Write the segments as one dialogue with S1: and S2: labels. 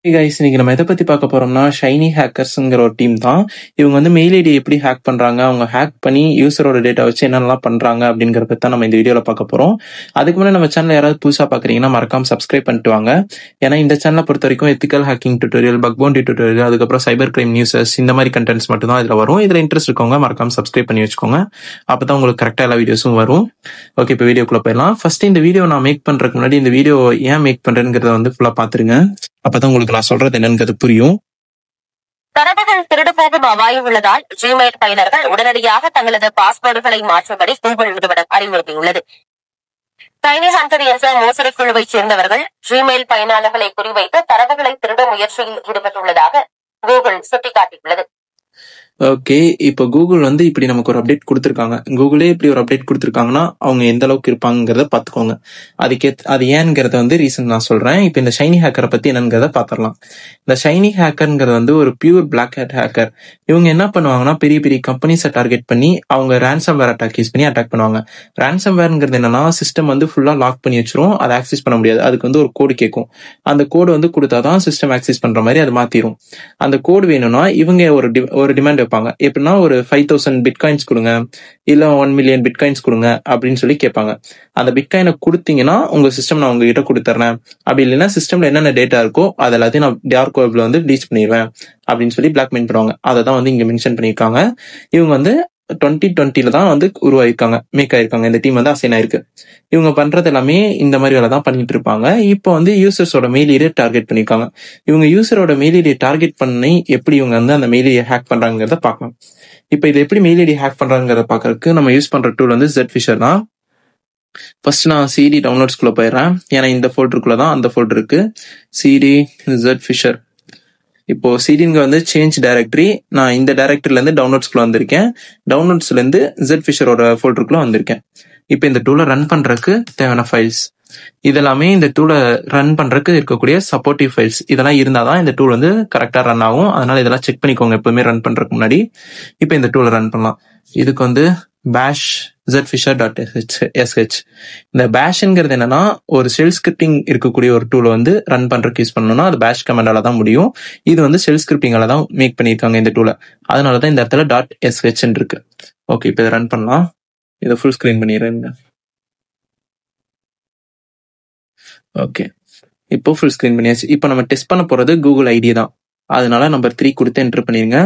S1: Guys, இன்னைக்கு நம்ம எதை பத்தி பார்க்க போறோம்னா ஷைனி ஹேக்கர்ஸ்ங்கிற ஒரு டீம் தான். இவங்க வந்து மெயில் ஐடி எப்படி ஹேக் பண்றாங்க, அவங்க ஹேக் பண்ணி யூசரோட டேட்டா வச்சு என்னென்னலாம் பண்றாங்க அப்படிங்கறத பத்தி தான் நம்ம இந்த வீடியோல பார்க்க போறோம். அதுக்கு முன்னாடி நம்ம சேனல் யாராவது புதுசா பாக்குறீங்கன்னா மறக்காம சப்ஸ்கிரைப் பண்ணிட்டு வாங்க. ஏன்னா இந்த சேனலை பொறுத்த வரைக்கும் ethical hacking tutorial, buck bounty tutorial, அதுக்கப்புறம் சைபர் கிரைம் நியூஸஸ், இந்த மாதிரி கண்டென்ட்ஸ் மட்டும் தான் இதுல வரும். இதுல இன்ட்ரெஸ்ட் இருக்கவங்க மறக்காம சப்ஸ்கிரைப் பண்ணி வச்சுக்கோங்க. அப்பதான் உங்களுக்கு கரெக்டா எல்லா வீடியோஸும் வரும். ஓகே, இப்போ வீடியோக்குள்ள போயிடலாம். ஃபர்ஸ்ட் இந்த வீடியோ நான் மேக் பண்றதுக்கு முன்னாடி இந்த வீடியோ ஏன் மேக் பண்றேங்கிறத வந்து ஃபுல்லா பாத்துருங்க. அப்பதான் உங்களுக்கு நான் சொல்றது என்னன்னு புரியும்.
S2: தரவுகள் திருடு போகும் அபாயம் உள்ளதால் ஜிமெயில் பயனர்கள் உடனடியாக தங்களது பாஸ்வேர்டுகளை மாற்றும்படி கூகுள் நிறுவனம் அறிவுறுத்தியுள்ளது. ஷைனி ஹண்டர் என்ற மோசடி குழுவைச் சேர்ந்தவர்கள் ஜிமெயில் பயனாளர்களை குறிவைத்து தரவுகளை திருடும் முயற்சியில் ஈடுபட்டுள்ளதாக கூகுள் சுட்டிக்காட்டியுள்ளது.
S1: ஓகே, இப்போ கூகுள் வந்து இப்படி நமக்கு ஒரு அப்டேட் கொடுத்துருக்காங்க. கூகுளே இப்படி ஒரு அப்டேட் கொடுத்துருக்காங்கன்னா அவங்க எந்த அளவுக்கு இருப்பாங்கிறத பாத்துக்கோங்க. அது ஏன்ங்கிறத வந்து ரீசன் நான் சொல்றேன். இப்போ இந்த ஷைனி ஹேக்கரை பத்தி என்னங்கிறத பாத்திரலாம். இந்த ஷைனி ஹேக்கர்ங்கிறது வந்து ஒரு பியூர் பிளாக் ஹேட் ஹேக்கர். இவங்க என்ன பண்ணுவாங்கன்னா பெரிய பெரிய கம்பெனிஸை டார்கெட் பண்ணி அவங்க ரேன்சம் வேர் அட்டாக் யூஸ் பண்ணி அட்டாக் பண்ணுவாங்க. ரேன்சம் வேர்ங்கிறது என்னன்னா சிஸ்டம் வந்து ஃபுல்லா லாக் பண்ணி வச்சிரும், அதை ஆக்சஸ் பண்ண முடியாது. அதுக்கு வந்து ஒரு கோடு கேட்கும். அந்த கோடு வந்து கொடுத்தாதான் சிஸ்டம் ஆக்சஸ் பண்ற மாதிரி அது மாத்திரும். அந்த கோடு வேணும்னா இவங்க ஒரு டிமாண்ட் வைப்பாங்க. எப்படின்னா ஒரு 5000 பிட்காயின்ஸ் கொடுங்க, இல்ல 1 மில்லியன் பிட்காயின்ஸ் கொடுங்க அப்படின்னு சொல்லி கேட்பாங்க. அந்த பிட்காயினை கொடுத்தீங்கன்னா உங்க சிஸ்டம் நான் உங்ககிட்ட கொடுத்துறேன், அப்படி இல்லைன்னா சிஸ்டம்ல என்னென்ன டேட்டா இருக்கோ அது எல்லாத்தையும் நான் டார்க் வெப்ல வந்து டீச் பண்ணிடுவேன் அப்படின்னு சொல்லி பிளாக்மெயில் பண்ணுவாங்க. அதை தான் வந்து இங்க மென்ஷன் பண்ணியிருக்காங்க. இவங்க வந்து 2020 தான் வந்து உருவாயிருக்காங்க, மேக் ஆயிருக்காங்க. இந்த டீம் வந்து அசைன் ஆயிருக்கு. இவங்க பண்றது எல்லாமே இந்த மாதிரி வேலை தான் பண்ணிட்டு இருப்பாங்க. இப்போ வந்து யூசர்ஸோட மெயில் ஐடியை டார்கெட் பண்ணிருக்காங்க. இவங்க யூசரோட மெயில் ஐடியை டார்கெட் பண்ணி எப்படி இவங்க வந்து அந்த மெயில் ஐடியை ஹேக் பண்றாங்கிறத பார்க்கலாம். இப்போ இது எப்படி மெயில் ஐடி ஹேக் பண்றாங்கிறத பாக்குறதுக்கு நம்ம யூஸ் பண்ற டூல் வந்து ZFisher தான். ஃபர்ஸ்ட் நான் CD டவுன்லோட்ஸ்குள்ள போயிடுறேன். ஏன்னா இந்த ஃபோல்டருக்குள்ள தான் அந்த ஃபோல்டர் இருக்கு, CD ZFisher. இப்போ சிடிங்க வந்து சேஞ்ச் டைரக்டரி, நான் இந்த டைரக்டரில இருந்து டவுன்லோட்ஸ்குள்ள வந்திருக்கேன். டவுன்லோட்ஸ்ல இருந்து ZFisherோட ஃபோல்டருக்குள்ள வந்திருக்கேன். இப்போ இந்த டூலை ரன் பண்றதுக்கு தேவையான ஃபைல்ஸ் இதெல்லாமே இந்த டூலை ரன் பண்றதுக்கு இருக்கக்கூடிய சப்போர்ட்டிவ் ஃபைல்ஸ் இதெல்லாம் இருந்தாதான் இந்த டூல் வந்து கரெக்டா ரன் ஆகும். அதனால இதெல்லாம் செக் பண்ணிக்கோங்க எப்பவுமே ரன் பண்றதுக்கு முன்னாடி. இப்போ இந்த டூலை ரன் பண்ணலாம். இதுக்கு வந்து bash zfisher.sh. இந்த பேஷ்ங்கிறது என்னன்னா ஒரு ஷெல் ஸ்கிரிப்டிங் இருக்கக்கூடிய ஒரு டூலை வந்து ரன் பண்றதுக்கு யூஸ் பண்ணணும்னா அது பேஷ் கமாண்டால தான் முடியும். இது வந்து ஷெல் ஸ்கிரிப்டிங்கால தான் மேக் பண்ணியிருக்காங்க இந்த டூலை. அதனாலதான் இந்த இடத்துல .sh இருக்கு. ஓகே, இப்போ இதை ரன் பண்ணலாம். இதை ஃபுல் ஸ்கிரீன் பண்ணிடுறேன். ஓகே, இப்போ ஃபுல் ஸ்கிரீன் பண்ணியாச்சு. இப்போ நம்ம டெஸ்ட் பண்ண போறது கூகுள் ஐடி தான். அதனால நம்பர் 3 கொடுத்து என்டர் பண்ணிருங்க.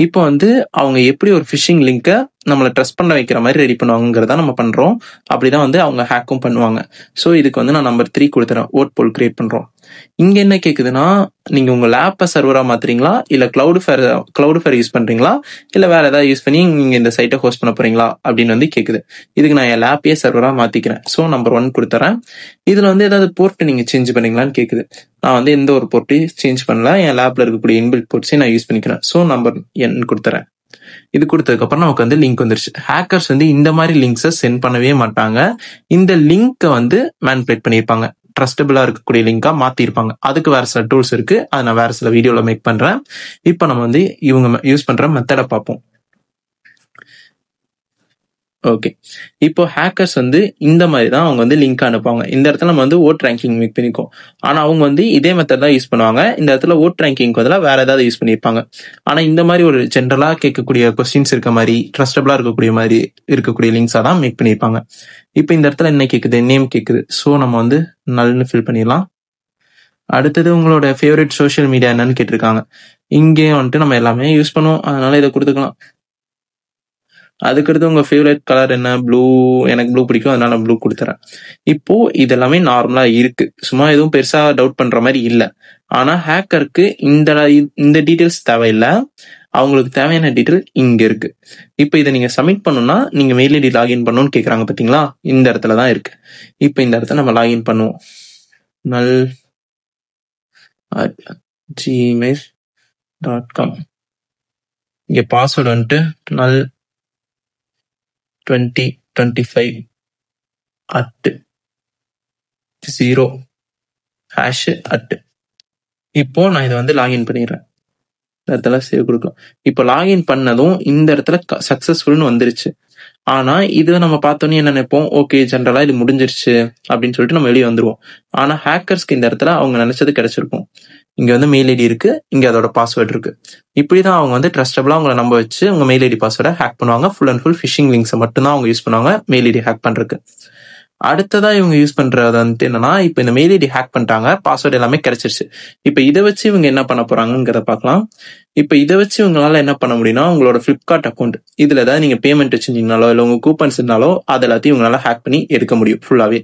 S1: இப்போ வந்து அவங்க எப்படி ஒரு ஃபிஷிங் லிங்கை நம்மளை ட்ரஸ்ட் பண்ண வைக்கிற மாதிரி ரெடி பண்ணுவாங்கிறத நம்ம பண்றோம். அப்படிதான் வந்து அவங்க ஹேக்கும் பண்ணுவாங்க. ஸோ இதுக்கு வந்து நான் நம்பர் 3 கொடுத்துறேன். ஓட் போல் கிரியேட் பண்றோம். இங்க என்ன கேக்குதுன்னா நீங்க உங்க லேப்பை சர்வரா மாத்துறீங்களா, இல்ல கிளவுட் ஃபேர் யூஸ் பண்றீங்களா, இல்ல வேற ஏதாவது யூஸ் பண்ணி நீங்க இந்த சைட்டை ஹோஸ்ட் பண்ண போறீங்களா அப்படின்னு வந்து கேக்குது. இதுக்கு நான் என் லேப்பையே சர்வரா மாத்திக்கிறேன். ஸோ நம்பர் 1 கொடுத்துறேன். இதுல வந்து ஏதாவது போர்ட் நீங்க சேஞ்ச் பண்ணீங்களான்னு கேக்குது. நான் வந்து எந்த ஒரு போர்ட்டையும் சேஞ்ச் பண்ணல, என் லேப்ல இருக்கக்கூடிய இன்பில்ட் போர்ட்ஸையும் நான் யூஸ் பண்ணிக்கிறேன். ஸோ நம்பர் N கொடுத்துறேன். இது கொடுத்ததுக்கு அப்புறம் நமக்கு வந்து லிங்க் வந்துருச்சு. ஹேக்கர்ஸ் வந்து இந்த மாதிரி லிங்க்ஸை சென்ட் பண்ணவே மாட்டாங்க. இந்த லிங்கை வந்து மேனிபுலேட் பண்ணியிருப்பாங்க, ட்ரஸ்டபிளா இருக்கக்கூடிய லிங்கா மாத்திருப்பாங்க. அதுக்கு வேற சில டூல்ஸ் இருக்கு, அதை நான் வேற சில வீடியோல மேக் பண்றேன். இப்போ நம்ம வந்து இவங்க யூஸ் பண்ற மெத்தடை பார்ப்போம். ஓகே, இப்போ ஹேக்கர்ஸ் வந்து இந்த மாதிரி தான் அவங்க வந்து லிங்க் அனுப்புவாங்க. இந்த இடத்துல நம்ம வந்து ஓட் ரேங்கிங் மேக் பண்ணிக்கோம். ஆனா அவங்க வந்து இதே மெத்தட் தான் யூஸ் பண்ணுவாங்க. இந்த இடத்துல ஓட் ரேங்கிங் பதிலாக வேற ஏதாவது யூஸ் பண்ணியிருப்பாங்க. ஆனா இந்த மாதிரி ஒரு ஜென்ரலா கேட்கக்கூடிய கொஸ்டின்ஸ் இருக்க மாதிரி, ட்ரஸ்டபிளா இருக்கக்கூடிய லிங்க்ஸா தான் மேக் பண்ணியிருப்பாங்க. இப்போ இந்த இடத்துல என்ன கேட்குது, நேம் கேட்குது. ஸோ நம்ம வந்து நல்னு ஃபில் பண்ணிடலாம். அடுத்தது உங்களோட ஃபேவரட் சோஷியல் மீடியா என்னன்னு கேட்டிருக்காங்க. இங்கேயும் வந்துட்டு நம்ம எல்லாமே யூஸ் பண்ணுவோம், அதனால இதை கொடுத்துக்கலாம். அதுக்கடுத்து உங்க ஃபேவரட் கலர் என்ன, ப்ளூ. எனக்கு ப்ளூ பிடிக்கும், அதனால நான் ப்ளூ கொடுத்துறேன். இப்போ இதெல்லாமே நார்மலா இருக்கு, சும்மா எதுவும் பெருசா டவுட் பண்ற மாதிரி இல்ல. ஆனா ஹேக்கருக்கு இந்த டீடைல்ஸ் தேவையில்லை, அவங்களுக்கு தேவையான டீடைல் இங்க இருக்கு. இப்போ இதை நீங்க சப்மிட் பண்ணணும்னா நீங்க மெயில் ஐடி லாகின் பண்ணணும்னு கேக்குறாங்க பாத்தீங்களா, இந்த இடத்துல தான் இருக்கு. இப்போ இந்த இடத்துல நம்ம லாகின் பண்ணுவோம். nal@gmail.com. இங்க பாஸ்வேர்டு வந்துட்டு nal 2025 @0 #. இப்போ நான் இதை வந்து லாகின் பண்ணிடுறேன். இந்த இடத்துல சேவ் கொடுக்கலாம். இப்போ லாகின் பண்ணதும் இந்த இடத்துல சக்சஸ்ஃபுல்னு வந்துருச்சு. ஆனா இது நம்ம பார்த்தோன்னே என்ன நினைப்போம், ஓகே ஜென்ரலா இது முடிஞ்சிருச்சு அப்படின்னு சொல்லிட்டு நம்ம வெளியே வந்துருவோம். ஆனா ஹேக்கர்ஸ்க்கு இந்த இடத்துல அவங்க நினைச்சது கிடைச்சிருக்கும். இங்க வந்து மெயில் ஐடி இருக்கு, இங்க அதோட பாஸ்வேர்டு இருக்கு. இப்படிதான் அவங்க வந்து ட்ரஸ்டபிளா உங்களை நம்ப வச்சு உங்க மெயில் ஐடி பாஸ்வேர்டை ஹேக் பண்ணுவாங்க. ஃபுல் அண்ட் ஃபுல் ஃபிஷிங் லிங்க்ஸை மட்டும் தான் அவங்க யூஸ் பண்ணுவாங்க மெயில் ஐடி ஹேக் பண்றதுக்கு. அடுத்ததா இவங்க யூஸ் பண்றது வந்து என்னன்னா, இப்ப இந்த மெயில் ஐடி ஹேக் பண்ணிட்டாங்க, பாஸ்வேர்டு எல்லாமே கிடைச்சிருச்சு. இப்ப இதை வச்சு இவங்க என்ன பண்ண போறாங்கிறத பார்க்கலாம். இப்ப இதை வச்சு இவங்களால என்ன பண்ண முடியும்னா, உங்களோட பிளிப்கார்ட் அக்கௌண்ட் இதுல ஏதாவது நீங்க பேமெண்ட் வச்சிருந்தீங்கனாலோ இல்ல உங்க கூப்பன்ஸ் இருந்தாலோ அது எல்லாத்தையும் இவங்களால ஹேக் பண்ணி எடுக்க முடியும் ஃபுல்லாவே.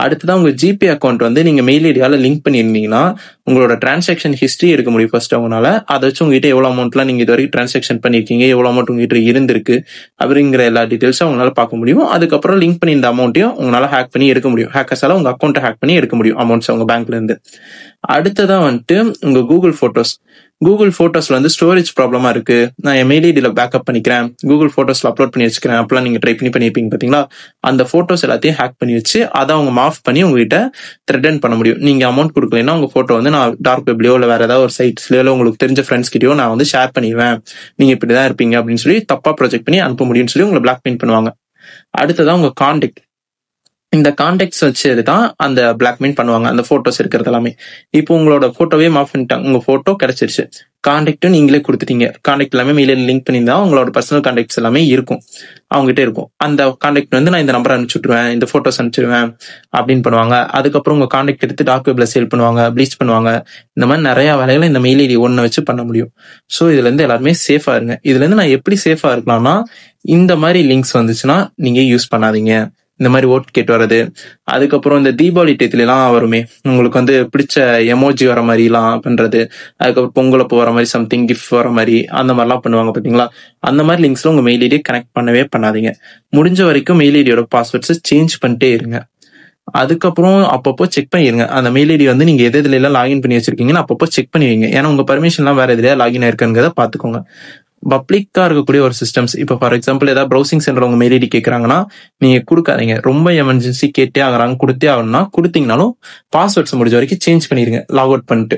S1: அடுத்ததான் உங்க ஜிபே அக்கௌண்ட் வந்து நீங்க மெயில் ஐடியால லிங்க் பண்ணியிருந்தீங்கன்னா உங்களோட டிரான்சாக்ஷன் ஹிஸ்டரி எடுக்க முடியும் ஃபர்ஸ்ட் அவங்களால. அதை வச்சு உங்ககிட்ட எவ்வளவு அமௌண்ட்லாம் நீங்க இது வரைக்கும் டிரான்சாக்ஷன் பண்ணிருக்கீங்க, எவ்வளவு அமௌண்ட் உங்ககிட்ட இருந்திருக்கு அப்படிங்கிற எல்லா டீடைல்ஸும் அவங்களால பார்க்க முடியும். அதுக்கப்புறம் லிங்க் பண்ணி இந்த அமௌண்ட்டையும் உங்களால ஹேக் பண்ணி எடுக்க முடியும். ஹேக்கர்ஸால உங்க அக்கௌண்ட்டை ஹேக் பண்ணி எடுக்க முடியும் அமௌண்ட்ஸ் அவங்க பேங்க்ல இருந்து. அடுத்ததான் வந்துட்டு உங்க கூகுள் போட்டோஸ்ல வந்து ஸ்டோரேஜ் ப்ராப்ளமா இருக்கு, நான் என் மெயில் ஐடியில பேக்கப் பண்ணிக்கிறேன், கூகுள் போட்டோஸ்ல அப்லோட் பண்ணி வச்சுக்கிறேன், அப்பெல்லாம் நீங்க ட்ரை பண்ணிருப்பீங்க பாத்தீங்களா. அந்த போட்டோஸ் எல்லாத்தையும் ஹேக் பண்ணி வச்சு அதை அவங்க மாஃப் பண்ணி உங்ககிட்ட த்ரெட்டன் பண்ண முடியும். நீங்க அமௌண்ட் கொடுக்கலன்னா உங்க போட்டோ வந்து நான் டார்க் வெப்லயோ இல்ல வேற ஏதாவது ஒரு சைட்ஸ்லயோ உங்களுக்கு தெரிஞ்ச ஃப்ரெண்ட்ஸ் கிட்டயோ நான் வந்து ஷேர் பண்ணிடுவேன், நீங்க இப்படிதான் இருப்பீங்க அப்படின்னு சொல்லி தப்பா ப்ரொஜெக்ட் பண்ணி அனுப்ப முடியும்னு சொல்லி உங்களை பிளாக்மெயில் பண்ணுவாங்க. அடுத்ததான் உங்க கான்டாக்ட், இந்த கான்டாக்ட்ஸ் வச்சுதான் அந்த பிளாக்மெயில் பண்ணுவாங்க அந்த போட்டோஸ் இருக்கிறது எல்லாமே. இப்போ உங்களோட போட்டோவே மாஃப் பண்ணிட்டாங்க, உங்க போட்டோ கிடைச்சிருச்சு, கான்டாக்டும் நீங்களே கொடுத்துட்டீங்க, கான்டாக்ட் எல்லாமே மெயில லிங்க் பண்ணியிருந்தா உங்களோட பர்சனல் கான்டாக்ட்ஸ் எல்லாமே இருக்கும், அவங்ககிட்ட இருக்கும். அந்த கான்டாக்ட் வந்து நான் இந்த நம்பர் அனுப்பிச்சுட்டுருவேன், இந்த போட்டோஸ் அனுப்பிச்சிடுவேன் அப்படின்னு பண்ணுவாங்க. அதுக்கப்புறம் உங்க கான்டாக்ட் எடுத்து டார்க் வெப்ல சேல் பண்ணுவாங்க, ப்ளீச் பண்ணுவாங்க. இந்த மாதிரி நிறைய வேலைகளை இந்த மெயில் ஐடி ஒன்ன வச்சு பண்ண முடியும். ஸோ இதுல இருந்து எல்லாருமே சேஃபா இருங்க. இதுல இருந்து நான் எப்படி சேஃபா இருக்கலாம்னா, இந்த மாதிரி லிங்க்ஸ் வந்துச்சுன்னா நீங்க யூஸ் பண்ணாதீங்க. இந்த மாதிரி ஓட் கேட்டு வர்றது, அதுக்கப்புறம் இந்த தீபாவளி டேத்துல எல்லாம் வருமே உங்களுக்கு வந்து பிடிச்ச எமோஜி வர மாதிரி எல்லாம் பண்றது, அதுக்கப்புறம் பொங்கலப்போ வர மாதிரி சம்திங் கிஃப்ட் வர மாதிரி அந்த மாதிரிலாம் பண்ணுவாங்க பாத்தீங்களா. அந்த மாதிரி லிங்க்ஸ்ல உங்க மெயில் ஐடியை கனெக்ட் பண்ணவே பண்ணாதீங்க. முடிஞ்ச வரைக்கும் மெயில் ஐடியோட பாஸ்வேர்ட்ஸ் சேஞ்ச் பண்ணிட்டே இருங்க. அதுக்கப்புறம் அப்பப்போ செக் பண்ணிருங்க அந்த மெயில் ஐடி வந்து நீங்க எதுல எல்லாம் லாகின் பண்ணி வச்சிருக்கீங்கன்னு அப்பப்போ செக் பண்ணுவீங்க. ஏன்னா உங்க பர்மிஷன்லாம் வேற எதுலயா லாகின் ஆயிருக்குங்கிறத பாத்துக்கோங்க. பப்ளிக்கா இருக்கக்கூடிய ஒரு சிஸ்டம்ஸ், இப்போ ஃபார் எக்ஸாம்பிள் ஏதாவது ப்ரௌசிங் சென்டர் உங்க மெயில் ஐடி கேட்கறாங்கன்னா நீங்க கொடுக்காதீங்க. ரொம்ப எமர்ஜென்சி கேட்டே ஆகுறாங்க, கொடுத்தே ஆகணும்னா கொடுத்தீங்கனாலும் பாஸ்வேர்ட்ஸ் முடிஞ்ச வரைக்கும் சேஞ்ச் பண்ணிருங்க லாக் அவுட் பண்ணிட்டு.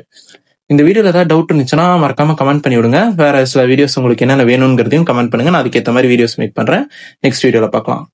S1: இந்த வீடியோல ஏதாவது டவுட் இருந்துச்சுன்னா மறக்காம கமெண்ட் பண்ணி விடுங்க. வேற சில வீடியோஸ் உங்களுக்கு என்னென்ன வேணுங்கிறதையும் கமெண்ட் பண்ணுங்க, நான் அதுக்கேற்ற மாதிரி வீடியோஸ் மேக் பண்றேன். நெக்ஸ்ட் வீடியோல பார்க்கலாம்.